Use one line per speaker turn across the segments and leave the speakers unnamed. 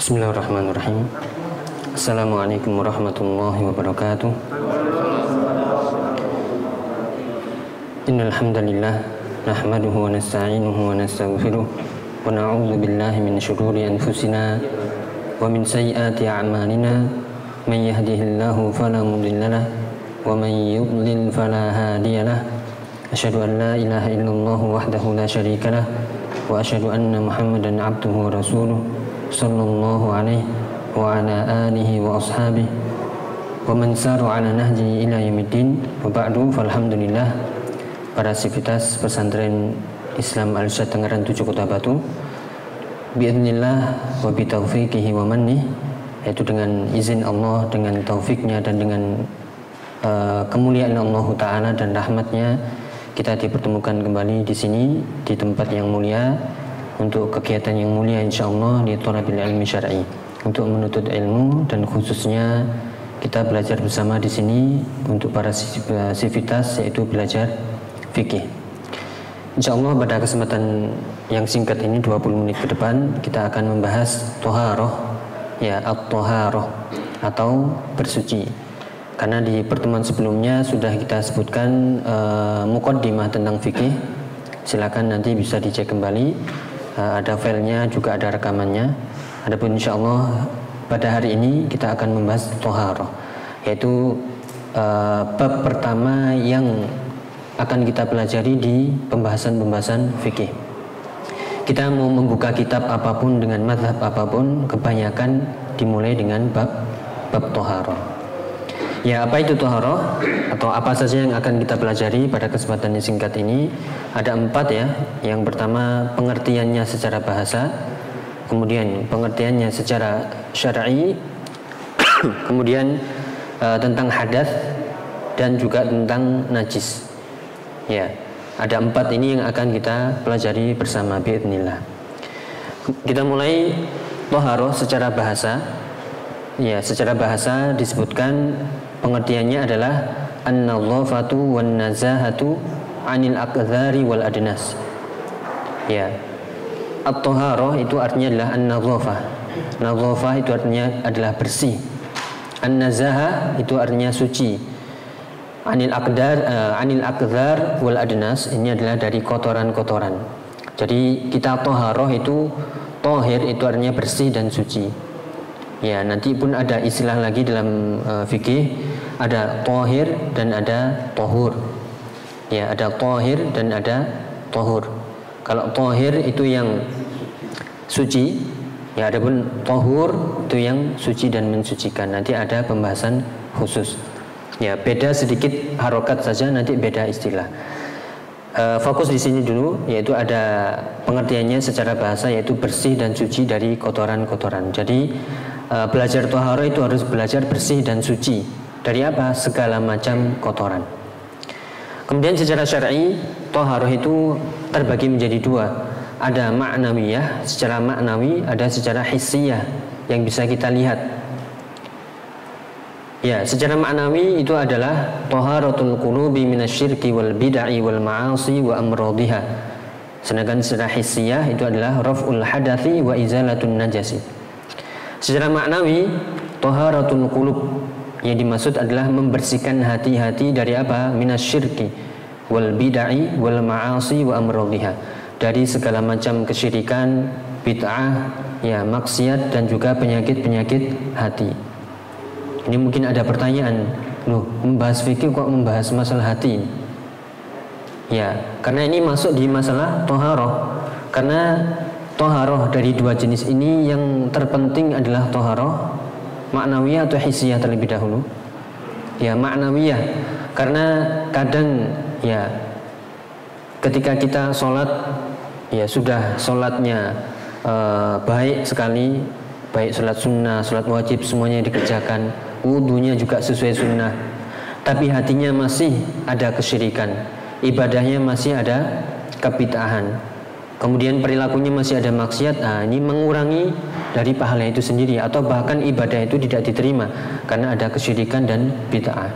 Bismillahirrahmanirrahim. Assalamualaikum warahmatullahi wabarakatuh. Innal hamdalillah nahmaduhu wa nasta'inuhu wa nastaghfiruh wa na'udzu billahi min shururi anfusina wa min sayyiati a'malina. Man yahdihillahu fala mudilla lahu wa man yudlil fala hadiya lahu. Asyhadu an la ilaha illallah wahdahu la syarika lahu wa asyhadu anna Muhammadan 'abduhu wa rasuluh sallallahu alaihi wa ala alihi wa ashabihi wa man saru ala nahji ila yaumiddin. Wa ba'du, falhamdulillah, para sivitas pesantren Islam Al-Irsyad Tangerang 7 Kota Batu, biidznillah wa bitaufiqihi wa mannih, yaitu dengan izin Allah, dengan taufiknya dan dengan kemuliaan Allah Ta'ala dan rahmatnya, kita dipertemukan kembali di sini, di tempat yang mulia, untuk kegiatan yang mulia insyaallah, di thalabil ilmi syar'i, untuk menuntut ilmu, dan khususnya kita belajar bersama di sini untuk para sivitas, yaitu belajar fikih. Insyaallah pada kesempatan yang singkat ini, 20 menit ke depan, kita akan membahas thaharah, ya, at-thaharah atau bersuci. Karena di pertemuan sebelumnya sudah kita sebutkan muqaddimah tentang fikih. Silakan nanti bisa dicek kembali. Ada filenya, juga ada rekamannya. Adapun insyaallah pada hari ini kita akan membahas thaharah, yaitu bab pertama yang akan kita pelajari di pembahasan-pembahasan fikih. Kita mau membuka kitab apapun dengan mazhab apapun, kebanyakan dimulai dengan bab thaharah. Ya, apa itu thaharah atau apa saja yang akan kita pelajari pada kesempatan yang singkat ini? Ada 4 ya. Yang pertama, pengertiannya secara bahasa, kemudian pengertiannya secara syar'i, kemudian tentang hadas, dan juga tentang najis. Ya, ada 4 ini yang akan kita pelajari bersama biidznillah. Kita mulai thaharah secara bahasa. Ya, secara bahasa disebutkan pengertiannya adalah an-nadhafatu wan nazahatu 'anil aqdhari wal adnas. Ya. At-thaharah itu artinya adalah an-nadhafah. Nadhafah itu artinya adalah bersih. An-nazahah itu artinya suci. 'Anil aqdhar wal adnas, ini adalah dari kotoran-kotoran. Jadi kita thaharah itu, thahir itu artinya bersih dan suci. Ya, nanti pun ada istilah lagi dalam fikih, ada thahir dan ada tahur. Ya, ada thahir dan ada tahur. Kalau thahir itu yang suci, ya, adapun tahur itu yang suci dan mensucikan. Nanti ada pembahasan khusus. Ya, beda sedikit harokat saja, nanti beda istilah. Fokus di sini dulu, yaitu ada pengertiannya secara bahasa, yaitu bersih dan suci dari kotoran-kotoran. Jadi belajar thaharah itu harus belajar bersih dan suci dari apa? Segala macam kotoran. Kemudian secara syar'i, thaharah itu terbagi menjadi 2. Ada ma'nawiyah, secara maknawi, ada secara hissiyah yang bisa kita lihat. Ya, secara maknawi itu adalah thaharatul qulubi minasyirki wal bid'ah wal ma'asi wa amradiha. Sedangkan secara hissiyah itu adalah raf'ul hadathi wa izalatun najasi. Secara maknawi, thaharatul qulub yang dimaksud adalah membersihkan hati-hati dari apa? Minasyirki wal bid'ah wal ma'asi wa amradiha, dari segala macam kesyirikan, bid'ah, ya, maksiat, dan juga penyakit-penyakit hati. Ini mungkin ada pertanyaan, loh, membahas fikih kok membahas masalah hati? Ya, karena ini masuk di masalah thaharah. Karena thaharah dari 2 jenis ini yang terpenting adalah thaharah maknawiyah atau hissiyah terlebih dahulu. Ya, maknawiyah, karena kadang ya ketika kita sholat, ya sudah sholatnya baik sekali, baik sholat sunnah, sholat wajib, semuanya dikerjakan, wudunya juga sesuai sunnah, tapi hatinya masih ada kesyirikan, ibadahnya masih ada kebid'ahan, kemudian perilakunya masih ada maksiat. Nah, ini mengurangi dari pahala itu sendiri, atau bahkan ibadah itu tidak diterima karena ada kesyirikan dan bid'ah.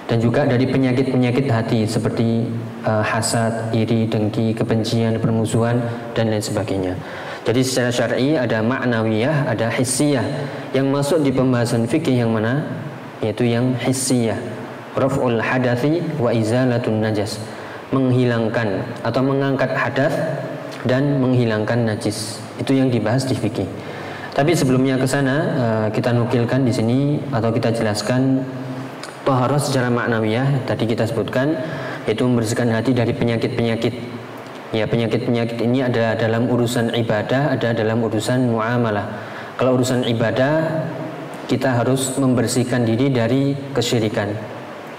Dan juga dari penyakit-penyakit hati seperti hasad, iri, dengki, kebencian, permusuhan dan lain sebagainya. Jadi secara syar'i ada ma'nawiyah, ada hissiyah. Yang masuk di pembahasan fikih yang mana? Yaitu yang hissiyah. Raf'ul hadathi wa izalatun najas. Menghilangkan atau mengangkat hadas dan menghilangkan najis. Itu yang dibahas di fikih. Tapi sebelumnya ke sana kita nukilkan di sini atau kita jelaskan taharah secara maknawiyah. Tadi kita sebutkan yaitu membersihkan hati dari penyakit-penyakit. Ya, penyakit-penyakit ini ada dalam urusan ibadah, ada dalam urusan muamalah. Kalau urusan ibadah kita harus membersihkan diri dari kesyirikan,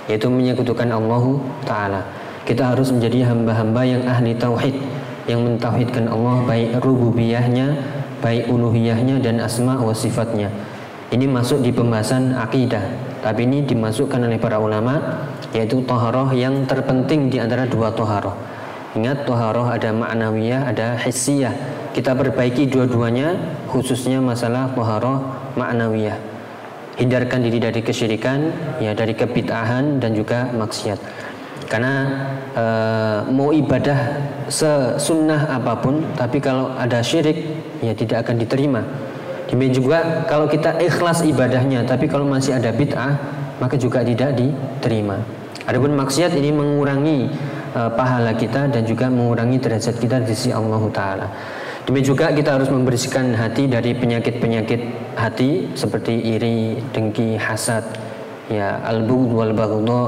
yaitu menyekutukan Allah Ta'ala. Kita harus menjadi hamba-hamba yang ahli tauhid, yang mentauhidkan Allah baik rububiyahnya, baik uluhiyahnya dan asma wa sifatnya. Ini masuk di pembahasan akidah, tapi ini dimasukkan oleh para ulama, yaitu taharah yang terpenting di antara dua taharah. Ingat, taharah ada ma'nawiyah, ada hissiyah. Kita perbaiki dua-duanya, khususnya masalah taharah ma'nawiyah. Hindarkan diri dari kesyirikan, ya, dari kebid'ahan dan juga maksiat. Karena mau ibadah sesunnah apapun, tapi kalau ada syirik, ya tidak akan diterima. Demikian juga kalau kita ikhlas ibadahnya, tapi kalau masih ada bid'ah, maka juga tidak diterima. Adapun maksiat ini mengurangi pahala kita dan juga mengurangi derajat kita di sisi Allah Ta'ala. Demikian juga kita harus membersihkan hati dari penyakit-penyakit hati seperti iri, dengki, hasad, ya, al-bughd wal baghdha,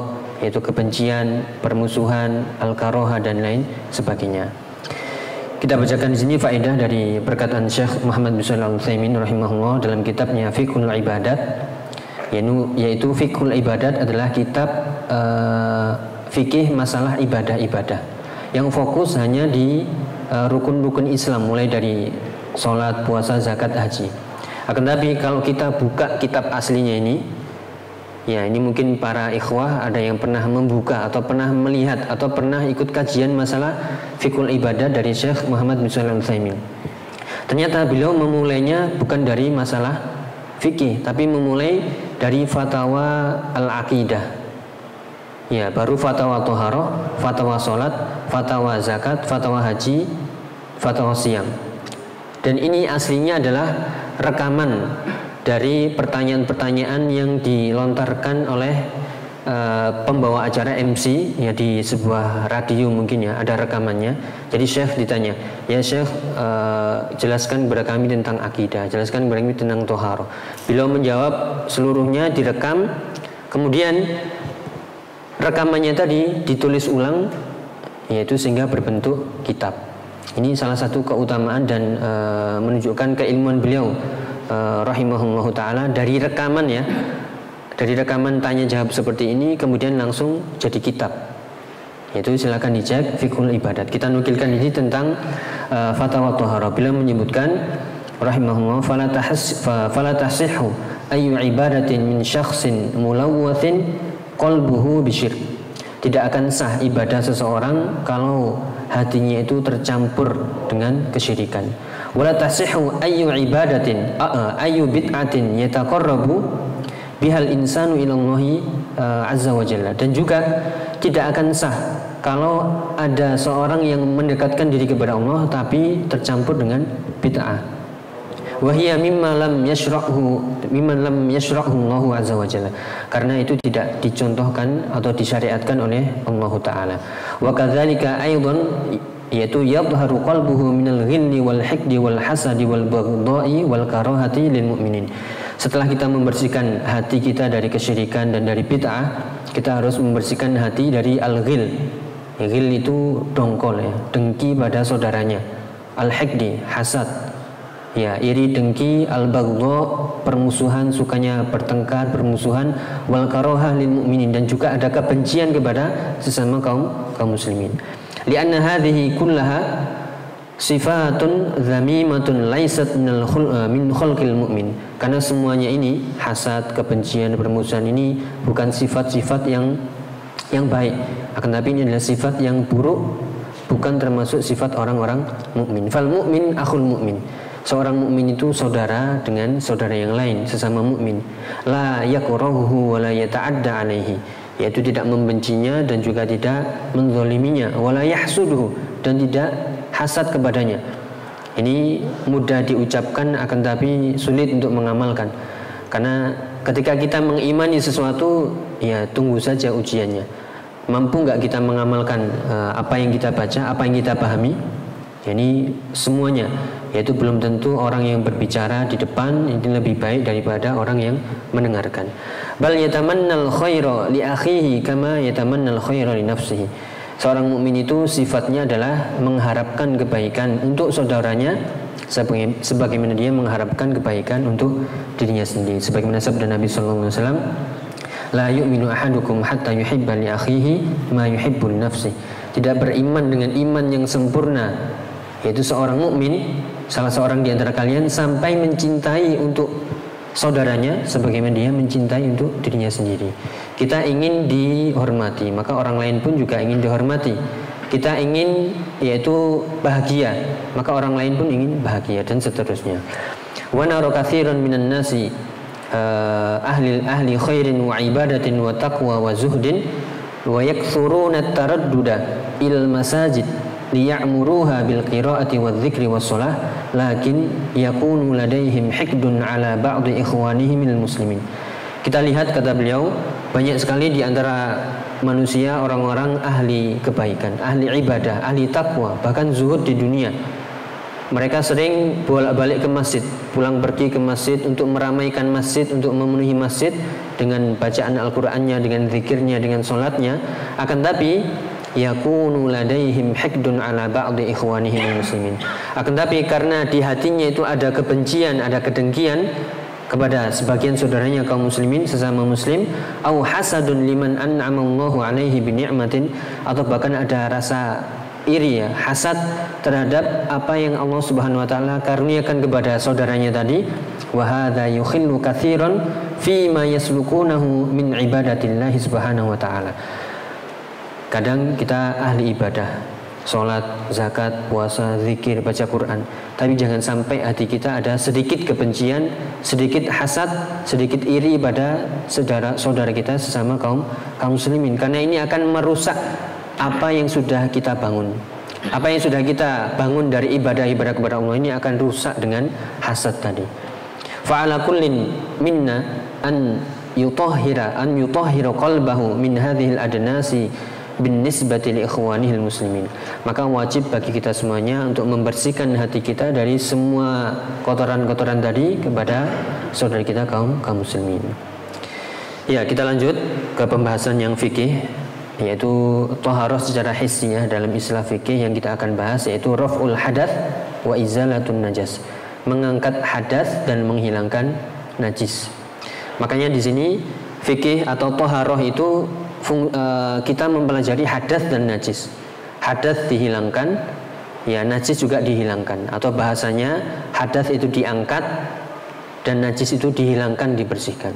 yaitu kebencian, permusuhan, al-karoha dan lain sebagainya. Kita bacakan di sini faedah dari perkataan Syekh Muhammad bin Shalih Al-Utsaimin rahimahullah dalam kitabnya Fiqhul Ibadat, yaitu Fiqhul Ibadat adalah kitab fikih masalah ibadah-ibadah yang fokus hanya di rukun-rukun Islam, mulai dari sholat, puasa, zakat, haji. Akan tapi kalau kita buka kitab aslinya ini, ya, ini mungkin para ikhwah ada yang pernah membuka atau pernah melihat atau pernah ikut kajian masalah Fiqhul Ibadah dari Syekh Muhammad bin Shalih Al-Utsaimin. Ternyata beliau memulainya bukan dari masalah fikih, tapi memulai dari fatwa al-aqidah. Ya, baru fatwa toharoh, fatwa sholat, fatwa zakat, fatwa haji, fatwa siyam. Dan ini aslinya adalah rekaman dari pertanyaan-pertanyaan yang dilontarkan oleh pembawa acara MC, ya, di sebuah radio mungkin, ya, ada rekamannya. Jadi Syekh ditanya, ya Syekh, jelaskan kepada kami tentang akidah, jelaskan kepada kami tentang toharoh. Beliau menjawab, seluruhnya direkam, kemudian rekamannya tadi ditulis ulang, yaitu sehingga berbentuk kitab. Ini salah satu keutamaan dan menunjukkan keilmuan beliau rahimahullahu ta'ala. Dari rekaman, ya, dari rekaman tanya jawab seperti ini kemudian langsung jadi kitab, yaitu silakan dicek Fiqhul Ibadat. Kita nukilkan ini tentang fatwa toharah. Beliau menyebutkan rahimahullah, fala tasihhu ayu ibadatin min syakhsin mulawwathin qalbuhu bisyirk. Tidak akan sah ibadah seseorang kalau hatinya itu tercampur dengan kesyirikan. Wala tasihhu ayyu ibadatin ayyu bid'atin yataqarrabu bihal insanu ilallahi azza wa jalla. Dan juga tidak akan sah kalau ada seorang yang mendekatkan diri kepada Allah tapi tercampur dengan bid'ah. Wa hiya mimma lam yashra'hu Allahu azza wa jalla. Karena itu tidak dicontohkan atau disyariatkan oleh Allah Ta'ala. Wa kadzalika aidan, yaitu yadhharu qalbuhu minal ghilli wal hikdi wal hasadi wal baghdha'i wal karahati lil mu'minin. Setelah kita membersihkan hati kita dari kesyirikan dan dari bid'ah, kita harus membersihkan hati dari al-ghil. Ghil itu dongkol, ya, dengki pada saudaranya. Al-hikdi, hasad, ya, iri, dengki, al-baghdha, permusuhan, sukanya bertengkar, permusuhan, wal karahah lil mu'minin, dan juga ada kebencian kepada sesama kaum muslimin. Lianna hadhihi kullaha sifatun dzamimatun laysat min khalqil mu'min. Karena semuanya ini, hasad, kebencian, permusuhan, ini bukan sifat-sifat yang baik, akan tapi ini adalah sifat yang buruk, bukan termasuk sifat orang-orang mukmin. Fal mu'min akhul mu'min. Seorang mukmin itu saudara dengan saudara yang lain, sesama mukmin. La yakrahuhu wa la yata'adda alaihi. yaitu tidak membencinya dan juga tidak menzaliminya, wala yahsuduhu, dan tidak hasad kepadanya. Ini mudah diucapkan akan tapi sulit untuk mengamalkan. Karena ketika kita mengimani sesuatu, ya tunggu saja ujiannya. Mampu nggak kita mengamalkan apa yang kita baca, apa yang kita pahami? Ini semuanya, yaitu belum tentu orang yang berbicara di depan ini lebih baik daripada orang yang mendengarkan. Bal yatamannal khaira li akhihi kama yatamannal khaira li nafsihi. Seorang mukmin itu sifatnya adalah mengharapkan kebaikan untuk saudaranya sebagaimana dia mengharapkan kebaikan untuk dirinya sendiri. Sebagaimana sabda Nabi sallallahu alaihi wasallam, la yu'minu ahadukum hatta yuhibba li akhihi ma yuhibbu li nafsihi. Tidak beriman dengan iman yang sempurna, yaitu seorang mukmin, salah seorang di antara kalian sampai mencintai untuk saudaranya sebagaimana dia mencintai untuk dirinya sendiri. Kita ingin dihormati, maka orang lain pun juga ingin dihormati. Kita ingin yaitu bahagia, maka orang lain pun ingin bahagia, dan seterusnya. Wa nara katsiran minan nasi ahli khairin wa ibadatin wa taqwa wa zuhdin wa yakthuruna at-taradduda il masajid liya'muruha bil qira'ati wadh dzikri was shalah lakin yakunu ladaihim hikdun ala ba'di ikhwanihim minal muslimin. Kita lihat, kata beliau, banyak sekali di antara manusia orang-orang ahli kebaikan, ahli ibadah, ahli takwa, bahkan zuhud di dunia. Mereka sering bolak-balik ke masjid, pulang pergi ke masjid untuk meramaikan masjid, untuk memenuhi masjid dengan bacaan Al-Qur'annya, dengan zikirnya, dengan sholatnya. Akan tapi yakunu ladaihim hikdun ala ba'di ikhwanihim muslimin. Akan tapi karena di hatinya itu ada kebencian, ada kedengkian kepada sebagian saudaranya kaum muslimin, sesama muslim, au hasadun liman an'ama Allahu alaihi bi ni'matin, atau bahkan ada rasa iri, ya, hasad terhadap apa yang Allah Subhanahu wa taala karuniakan kepada saudaranya tadi. Wa hadza yukhillu katsiran fi ma yaslukunahu min ibadatillahi subhanahu wa taala. Kadang kita ahli ibadah, sholat, zakat, puasa, zikir, baca Quran, tapi jangan sampai hati kita ada sedikit kebencian, sedikit hasad, sedikit iri pada saudara kita sesama kaum muslimin, karena ini akan merusak apa yang sudah kita bangun. Apa yang sudah kita bangun dari ibadah-ibadah kepada Allah ini akan rusak dengan hasad tadi. Fa'ala kullin minna an yutahhira qalbahu min hadhil adnasi bin nisbati li ikhwanihil muslimin. Maka wajib bagi kita semuanya untuk membersihkan hati kita dari semua kotoran-kotoran tadi kepada saudara kita kaum muslimin. Ya, kita lanjut ke pembahasan yang fikih, yaitu taharah secara hissiyah dalam istilah fikih yang kita akan bahas, yaitu raf'ul hadath wa izalatun najas, mengangkat hadas dan menghilangkan najis. Makanya di sini fikih atau taharah itu kita mempelajari hadas dan najis. Hadas dihilangkan, ya, najis juga dihilangkan, atau bahasanya hadas itu diangkat dan najis itu dihilangkan, dibersihkan.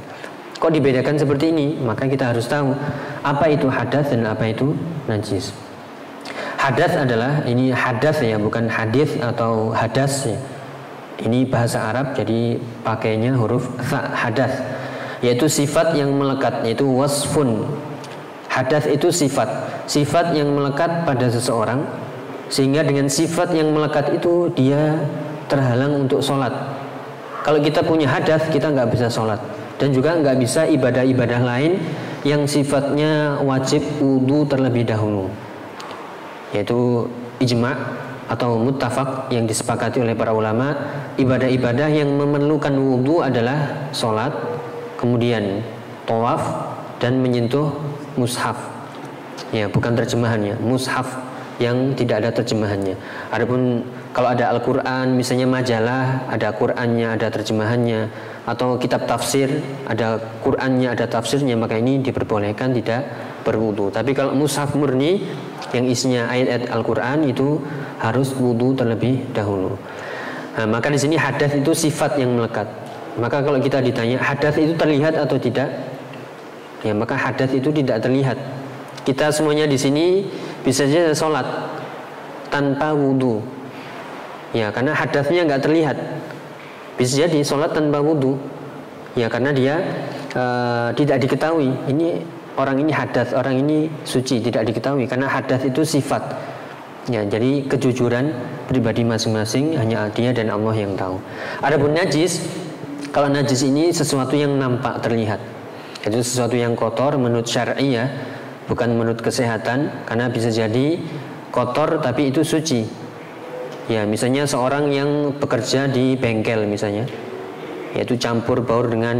Kok dibedakan seperti ini? Maka kita harus tahu apa itu hadas dan apa itu najis. Hadas adalah, ini hadas ya, bukan hadis atau hadas ya. Ini bahasa Arab, jadi pakainya huruf tha, hadas, yaitu sifat yang melekat, yaitu wasfun. Hadas itu sifat yang melekat pada seseorang, sehingga dengan sifat yang melekat itu dia terhalang untuk sholat. Kalau kita punya hadas, kita nggak bisa sholat, dan juga nggak bisa ibadah-ibadah lain yang sifatnya wajib wudu terlebih dahulu, yaitu ijma' atau muttafaq yang disepakati oleh para ulama. Ibadah-ibadah yang memerlukan wudu adalah sholat, kemudian tawaf, dan menyentuh mushaf, ya, bukan terjemahannya, mushaf yang tidak ada terjemahannya. Adapun kalau ada Al-Quran, misalnya majalah, ada Qurannya, ada terjemahannya, atau kitab tafsir, ada Qurannya, ada tafsirnya, maka ini diperbolehkan tidak berwudu. Tapi kalau mushaf murni yang isinya ayat-ayat Al-Quran, itu harus wudu terlebih dahulu. Nah, maka di sini hadas itu sifat yang melekat. Maka kalau kita ditanya hadas itu terlihat atau tidak, ya, maka hadas itu tidak terlihat. Kita semuanya di sini bisa saja sholat tanpa wudu, ya, karena hadasnya nggak terlihat. Bisa jadi sholat tanpa wudu, ya, karena dia tidak diketahui ini orang ini hadas, orang ini suci, tidak diketahui karena hadas itu sifat. Ya, jadi kejujuran pribadi masing-masing hanya dia dan Allah yang tahu. Adapun najis, kalau najis ini sesuatu yang nampak terlihat. Itu sesuatu yang kotor menurut syar'i ya, bukan menurut kesehatan, karena bisa jadi kotor tapi itu suci. Ya, misalnya seorang yang bekerja di bengkel misalnya, yaitu campur baur dengan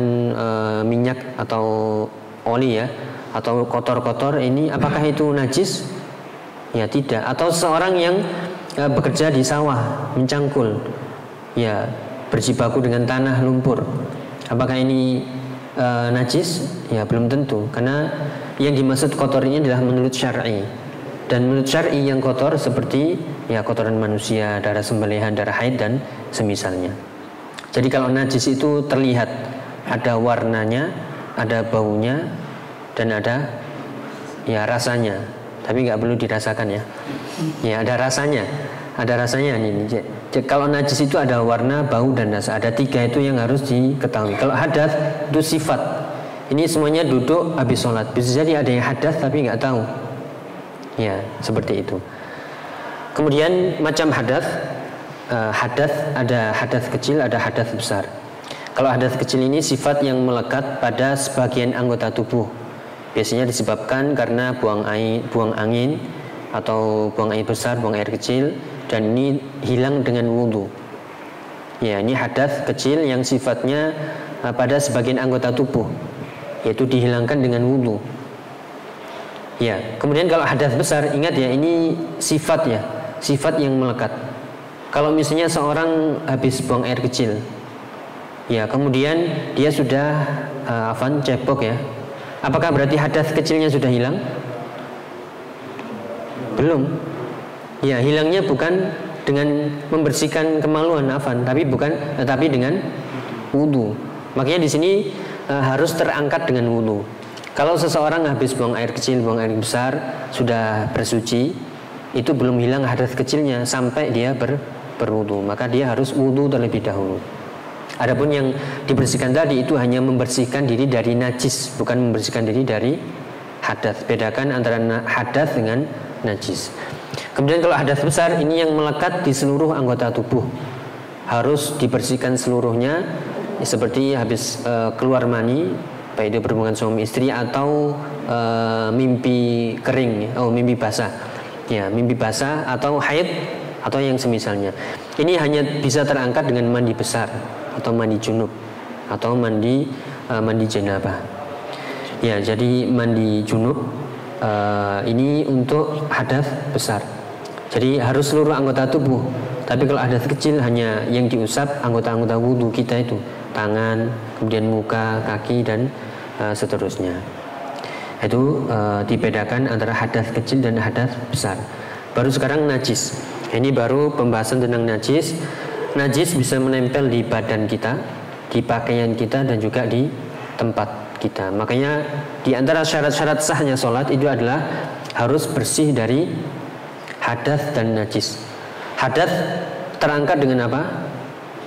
minyak atau oli ya, atau kotor-kotor, ini apakah itu najis? Ya tidak. Atau seorang yang bekerja di sawah mencangkul, ya berjibaku dengan tanah lumpur, apakah ini najis? Ya belum tentu, karena yang dimaksud kotor ini adalah menurut syar'i. Dan menurut syar'i yang kotor seperti ya kotoran manusia, darah sembelihan, darah haid dan semisalnya. Jadi kalau najis itu terlihat, ada warnanya, ada baunya, dan ada ya rasanya. Tapi nggak perlu dirasakan ya. Ya ada rasanya, ini. Jadi, kalau najis itu ada warna, bau, dan rasa. Ada 3 itu yang harus diketahui. Kalau hadas itu sifat. Ini semuanya duduk habis sholat. Bisa jadi ada yang hadas tapi nggak tahu. Ya seperti itu. Kemudian macam hadas. Hadas ada hadas kecil, ada hadas besar. Kalau hadas kecil ini sifat yang melekat pada sebagian anggota tubuh. Biasanya disebabkan karena buang angin atau buang air besar, buang air kecil, dan ini hilang dengan wudu. Ya, ini hadas kecil yang sifatnya pada sebagian anggota tubuh, yaitu dihilangkan dengan wudu. Ya, kemudian kalau hadas besar, ingat ya, ini sifat ya, sifat yang melekat. Kalau misalnya seorang habis buang air kecil, ya kemudian dia sudah cebok ya, apakah berarti hadas kecilnya sudah hilang? Belum. Ya, hilangnya bukan dengan membersihkan kemaluan tapi dengan wudu. Makanya di sini harus terangkat dengan wudu. Kalau seseorang habis buang air kecil, buang air besar, sudah bersuci, itu belum hilang hadas kecilnya sampai dia berwudu, maka dia harus wudu terlebih dahulu. Adapun yang dibersihkan tadi itu hanya membersihkan diri dari najis, bukan membersihkan diri dari hadas. Bedakan antara hadas dengan najis. Kemudian kalau hadas besar, ini yang melekat di seluruh anggota tubuh, harus dibersihkan seluruhnya, seperti habis keluar mani, baik itu berhubungan suami istri atau mimpi kering, mimpi basah, ya mimpi basah atau haid atau yang semisalnya. Ini hanya bisa terangkat dengan mandi besar atau mandi junub atau mandi janabah. Ya, jadi mandi junub ini untuk hadas besar. Jadi harus seluruh anggota tubuh. Tapi kalau hadas kecil hanya yang diusap anggota-anggota wudu kita itu, tangan, kemudian muka, kaki dan seterusnya. Itu dibedakan antara hadas kecil dan hadas besar. Baru sekarang najis. Ini baru pembahasan tentang najis. Najis bisa menempel di badan kita, di pakaian kita, dan juga di tempat kita. Makanya di antara syarat-syarat sahnya sholat itu adalah harus bersih dari hadas dan najis. Hadas terangkat dengan apa?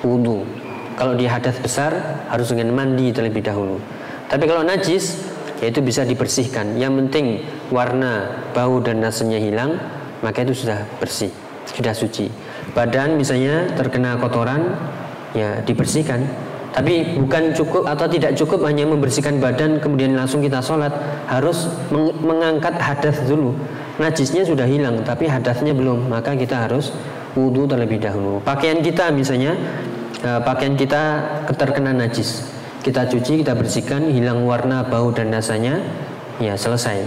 Wudu. Kalau di hadas besar harus dengan mandi terlebih dahulu. Tapi kalau najis, yaitu bisa dibersihkan. Yang penting warna, bau, dan rasanya hilang, maka itu sudah bersih, sudah suci. Badan misalnya terkena kotoran, ya dibersihkan. Tapi bukan cukup atau tidak cukup hanya membersihkan badan kemudian langsung kita sholat. Harus mengangkat hadas dulu. Najisnya sudah hilang tapi hadasnya belum, maka kita harus wudu terlebih dahulu. Pakaian kita misalnya, pakaian kita terkena najis, kita cuci, kita bersihkan, hilang warna, bau, dan rasanya, ya selesai.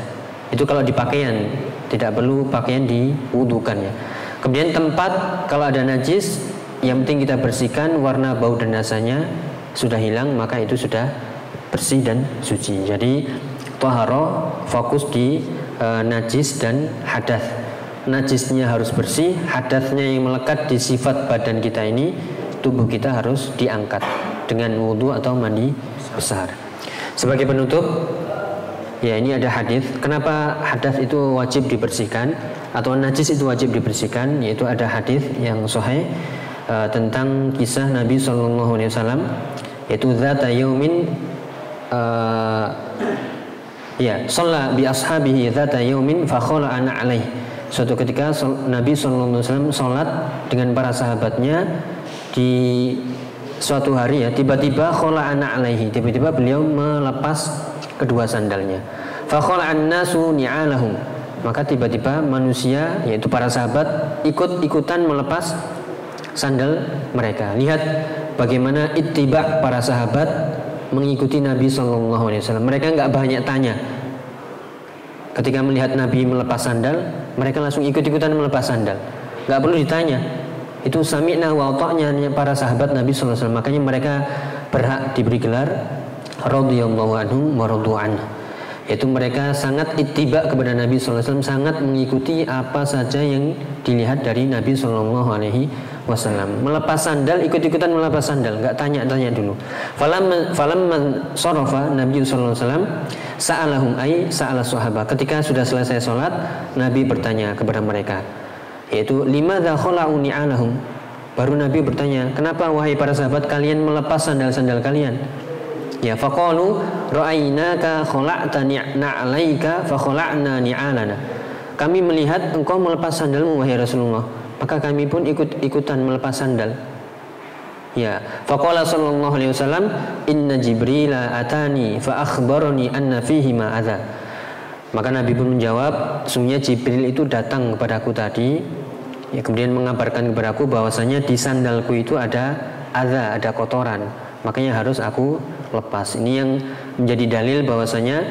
Itu kalau di pakaian, tidak perlu pakaian diwudukan ya. Kemudian tempat, kalau ada najis, yang penting kita bersihkan, warna, bau, dan rasanya sudah hilang, maka itu sudah bersih dan suci. Jadi taharah fokus di najis dan hadas. Najisnya harus bersih, hadasnya yang melekat di sifat badan kita ini, tubuh kita harus diangkat dengan wudu atau mandi besar. Sebagai penutup, ya ini ada hadis. Kenapa hadas itu wajib dibersihkan atau najis itu wajib dibersihkan? Yaitu ada hadis yang sahih tentang kisah Nabi SAW, yaitu zata yaumin Ya, shalla bi ashabihi dzata yaumin fa khala'a alaihi. Suatu ketika Nabi sallallahu alaihi wasallam salat dengan para sahabatnya di suatu hari ya, tiba-tiba khala'a alaihi, tiba-tiba beliau melepas kedua sandalnya. Fa khala'an nasu ni'alahum. Maka tiba-tiba manusia yaitu para sahabat ikut-ikutan melepas sandal mereka. Lihat bagaimana ittiba para sahabat mengikuti Nabi sallallahu alaihi wasallam. Mereka enggak banyak tanya. Ketika melihat Nabi melepas sandal, mereka langsung ikut-ikutan melepas sandal. Enggak perlu ditanya. Itu sami'na wa ata'na para sahabat Nabi sallallahu alaihi wasallam. Makanya mereka berhak diberi gelar radhiyallahu anhum wa radu anhu. Yaitu mereka sangat ittiba kepada Nabi sallallahu alaihi wasallam, sangat mengikuti apa saja yang dilihat dari Nabi sallallahu alaihi wasallam. Melepas sandal, ikut-ikutan melepas sandal, enggak tanya-tanya dulu. Falamman sarafa Nabi sallallahu alaihi wasallam sa'alahum ay sa'ala sahabat. Ketika sudah selesai salat, Nabi bertanya kepada mereka, yaitu limadza khala'u ni'alahum. Baru Nabi bertanya, kenapa wahai para sahabat kalian melepas sandal-sandal kalian? Ya, faqalu ra'ainaka khala'ta ni'alaika fa khala'na ni'alana. Kami melihat engkau melepas sandalmu wahai Rasulullah, maka kami pun ikut-ikutan melepas sandal. Ya, faqala sallallahu alaihi wasallam inna Jibril atani fa akhbarani anna fihi ma adza. Maka Nabi pun menjawab, sungguhnya Jibril itu datang kepadaku tadi, ya, kemudian mengabarkan kepadaku bahwasanya di sandalku itu ada adza, ada kotoran, makanya harus aku lepas. Ini yang menjadi dalil bahwasanya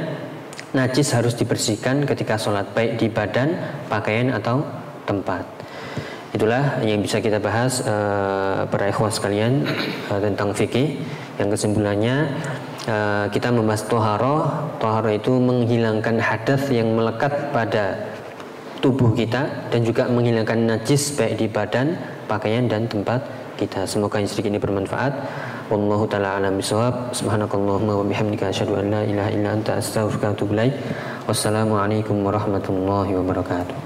najis harus dibersihkan ketika sholat, baik di badan, pakaian atau tempat. Itulah yang bisa kita bahas para ikhwan sekalian tentang fikih. Yang kesimpulannya kita membahas toharoh. Toharoh itu menghilangkan hadas yang melekat pada tubuh kita dan juga menghilangkan najis baik di badan, pakaian dan tempat kita. Semoga yang sedikit ini bermanfaat. Wallahu ta'ala a'lam bishawab. Subhanakallahumma wa bihamdika asyhadu an la ilaha illa anta astaghfiruka wa atubu ilaik. Wassalamualaikum warahmatullahi wabarakatuh.